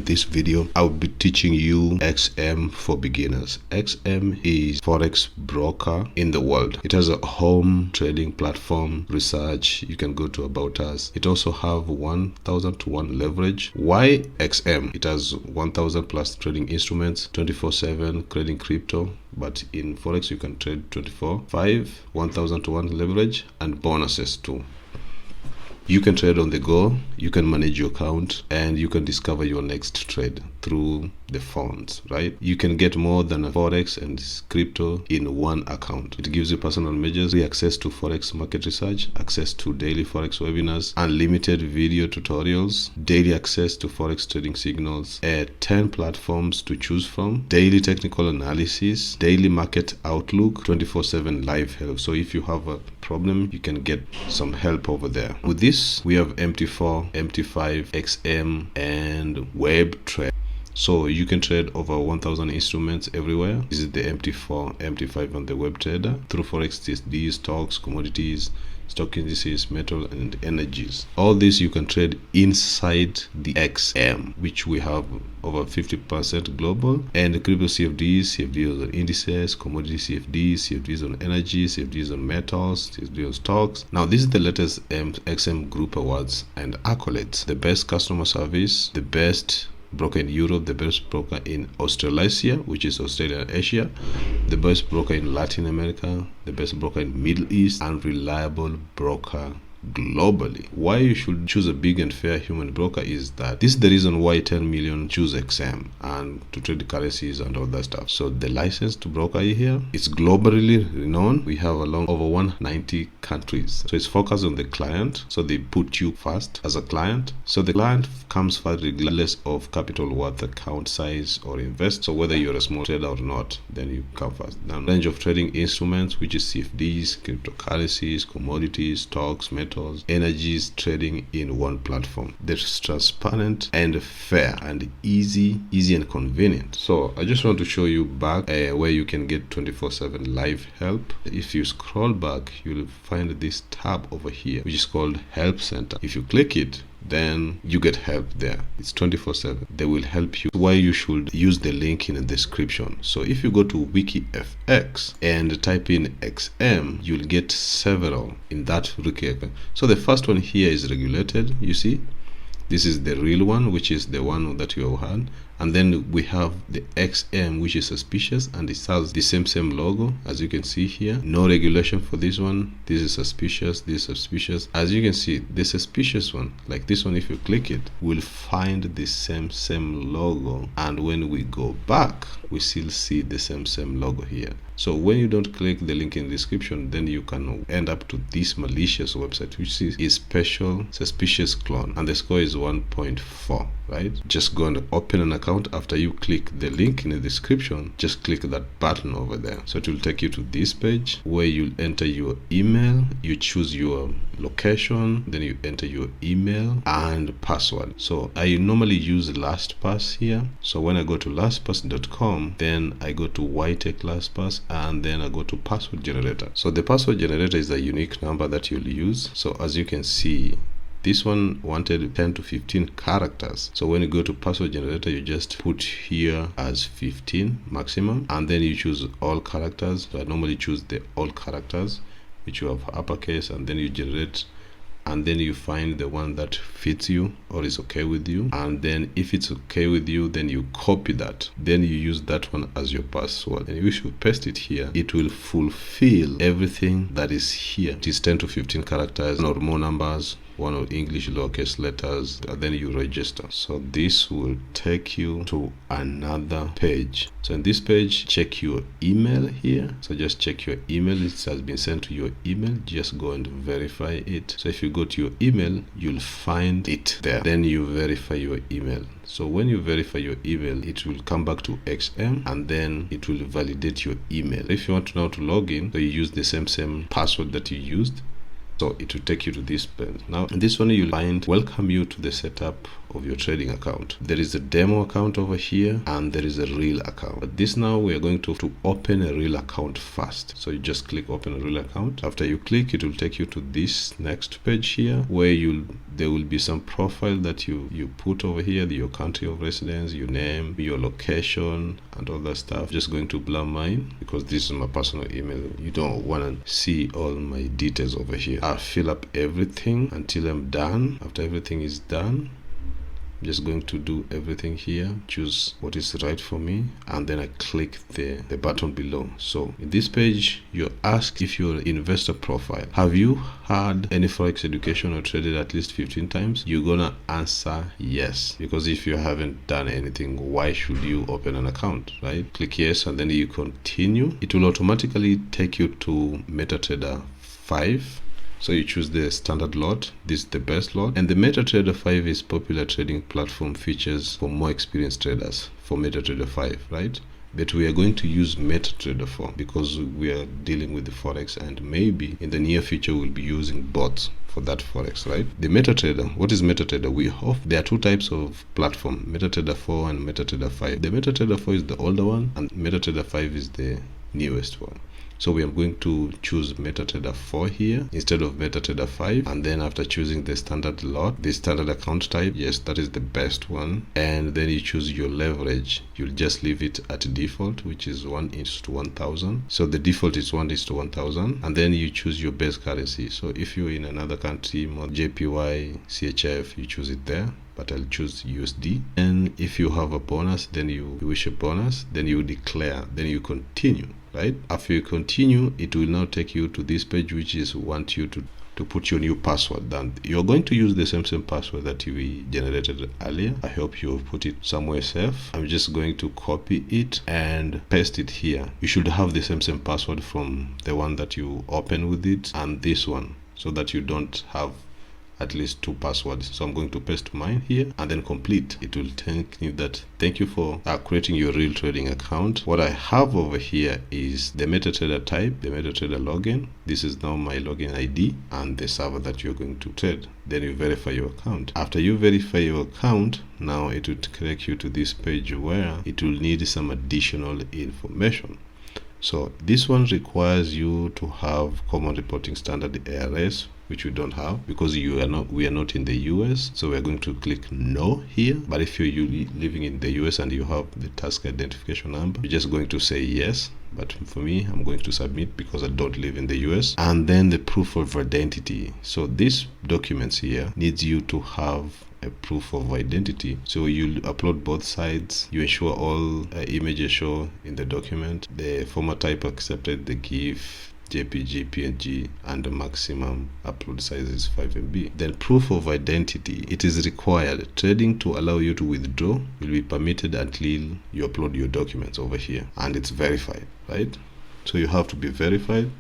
in this video, I'll be teaching you XM for beginners. XM is Forex broker in the world. It has a home trading platform, research. You can go to About Us. It also have 1,000 to 1 leverage. Why XM? It has 1,000 plus trading instruments, 24/7 trading crypto. But in Forex, you can trade 24/5, 1,000 to 1 leverage, and bonuses too. You can trade on the go, you can manage your account, and you can discover your next trade through the phones, right? You can get more than a Forex and crypto in one account. It gives you personal measures, access to Forex market research, access to daily Forex webinars, unlimited video tutorials, daily access to Forex trading signals, 10 platforms to choose from, daily technical analysis, daily market outlook, 24/7 live help. So if you have a problem, you can get some help over there. With this, we have MT4, MT5, XM, and web trade. So you can trade over 1,000 instruments everywhere. This is the MT4, MT5 on the web trader through Forex TSD, stocks, commodities, stock indices, metal, and energies. All this you can trade inside the XM, which we have over 50% global, and the crypto CFDs on indices, commodity CFDs on energy, CFDs on metals, CFDs on stocks. Now this is the latest XM group awards and accolades. The best customer service, the best broker in Europe, the best broker in Australasia, which is Australia and Asia, the best broker in Latin America, the best broker in Middle East, and reliable broker globally. Why you should choose a big and fair human broker is that this is the reason why 10 million choose XM and to trade currencies and all that stuff. So the license to broker here is globally renowned. We have along over 190 countries. So it's focused on the client. So they put you first as a client. So the client comes first regardless of capital worth, account size, or invest. So whether you're a small trader or not, then you come first. Now range of trading instruments, which is CFDs, cryptocurrencies, commodities, stocks, metals, energies, trading in one platform. That's transparent and fair and easy and convenient. So I just want to show you back where you can get 24/7 live help. If you scroll back, you'll find this tab over here, which is called Help Center. If you click it, then you get help there. It's 24/7. They will help you. Why you should use the link in the description. So if you go to WikiFX and type in XM, you'll get several in that WikiFX. So the first one here is regulated. You see, this is the real one, which is the one that you have had. And then we have the XM, which is suspicious, and it has the same logo as you can see here. No regulation for this one. This is suspicious, this is suspicious. As you can see, the suspicious one, like this one, if you click it, we'll find the same logo. And when we go back, we still see the same logo here. So when you don't click the link in the description, then you can end up to this malicious website, which is special suspicious clone, and the score is 1.4, right? Just go and open an account. After you click the link in the description, just click that button over there. So it will take you to this page where you'll enter your email, you choose your location, then you enter your email and password. So I normally use LastPass here. So when I go to lastpass.com, then I go to YTech LastPass, and then I go to password generator. So the password generator is a unique number that you'll use. So as you can see, this one wanted 10 to 15 characters. So when you go to password generator, you just put here as 15 maximum, and then you choose all characters. So I normally choose the all characters, which you have uppercase, and then you generate, and then you find the one that fits you or is okay with you. And then if it's okay with you, then you copy that, then you use that one as your password, and if you paste it here, it will fulfill everything that is here. It is 10 to 15 characters or more numbers, one of English lowercase letters, and then you register. So this will take you to another page. So in this page, check your email here. So just check your email. It has been sent to your email. Just go and verify it. So if you go to your email, you'll find it there. Then you verify your email. So when you verify your email, it will come back to XM, and then it will validate your email. If you want now to log in, so you use the same password that you used. So it will take you to this page. Now in this one, you'll find welcome you to the setup of your trading account. There is a demo account over here and there is a real account. But this now we are going to open a real account first. So you just click open a real account. After you click, it will take you to this next page here where there will be some profile that you put over here, your country of residence, your name, your location, and all that stuff. Just going to blur mine because this is my personal email. You don't want to see all my details over here. I'll fill up everything until I'm done. After everything is done, I'm just going to do everything here, choose what is right for me, and then I click the button below. So in this page, you're asked if you're an investor profile. Have you had any Forex education or traded at least 15 times? You're gonna answer yes, because if you haven't done anything, why should you open an account, right? Click yes, and then you continue. It will automatically take you to MetaTrader 5. So you choose the standard lot. This is the best lot. And the MetaTrader 5 is popular trading platform features for more experienced traders for MetaTrader 5, right? But we are going to use MetaTrader 4 because we are dealing with the Forex, and maybe in the near future we'll be using bots for that Forex, right? The MetaTrader, what is MetaTrader? There are two types of platform, MetaTrader 4 and MetaTrader 5. The MetaTrader 4 is the older one and MetaTrader 5 is the newest one. So we are going to choose MetaTrader 4 here instead of MetaTrader 5, and then after choosing the standard lot, the standard account type, yes, that is the best one, and then you choose your leverage. You'll just leave it at default, which is 1:1000. So the default is 1:1000, and then you choose your base currency. So if you're in another country, JPY, CHF, you choose it there, but I'll choose USD. And if you have a bonus, then you wish a bonus, then you declare, then you continue. Right? After you continue, it will now take you to this page, which is want you to put your new password down. You're going to use the same password that we generated earlier. I hope you've put it somewhere safe. I'm just going to copy it and paste it here. You should have the same password from the one that you open with it and this one, so that you don't have at least two passwords. So I'm going to paste mine here and then complete. It will thank me that thank you for creating your real trading account. What I have over here is the MetaTrader type, the MetaTrader login. This is now my login ID and the server that you're going to trade. Then you verify your account. After you verify your account, now it will take you to this page where it will need some additional information. So this one requires you to have common reporting standard ARS, which we don't have because we are not in the US. So we're going to click no here. But if you're living in the US and you have the task identification number, you're just going to say yes. But for me, I'm going to submit because I don't live in the US. And then the proof of identity. So these documents here needs you to have a proof of identity. So you upload both sides. You ensure all images show in the document. The format type accepted, the GIF, JPG, PNG, and the maximum upload size is 5 MB. Then proof of identity. It is required. Trading to allow you to withdraw will be permitted until you upload your documents over here and it's verified, right? So you have to be verified.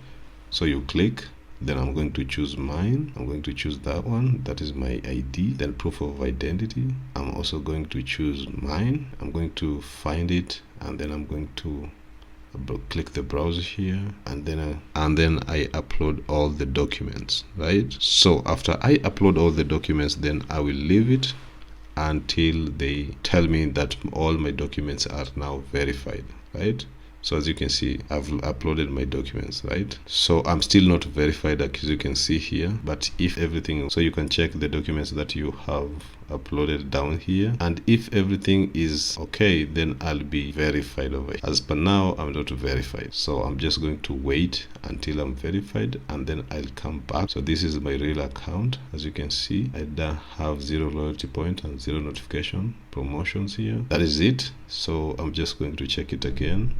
So you click. Then I'm going to choose mine. I'm going to choose that one. That is my ID. Then proof of identity. I'm also going to choose mine. I'm going to find it, and then I'm going to click the browser here, and then I upload all the documents, right? So after I upload all the documents, then I will leave it until they tell me that all my documents are now verified, right? So as you can see, I've uploaded my documents, right? So I'm still not verified, as you can see here, but if everything, so you can check the documents that you have uploaded down here, and if everything is okay, then I'll be verified over here. As per now, I'm not verified, so I'm just going to wait until I'm verified, and then I'll come back. So this is my real account. As you can see, I have 0 loyalty point and 0 notification promotions here. That is it. So I'm just going to check it again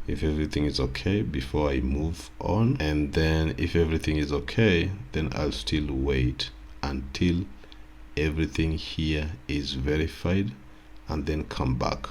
if everything is okay before I move on, and then if everything is okay, then I'll still wait until everything here is verified and then come back.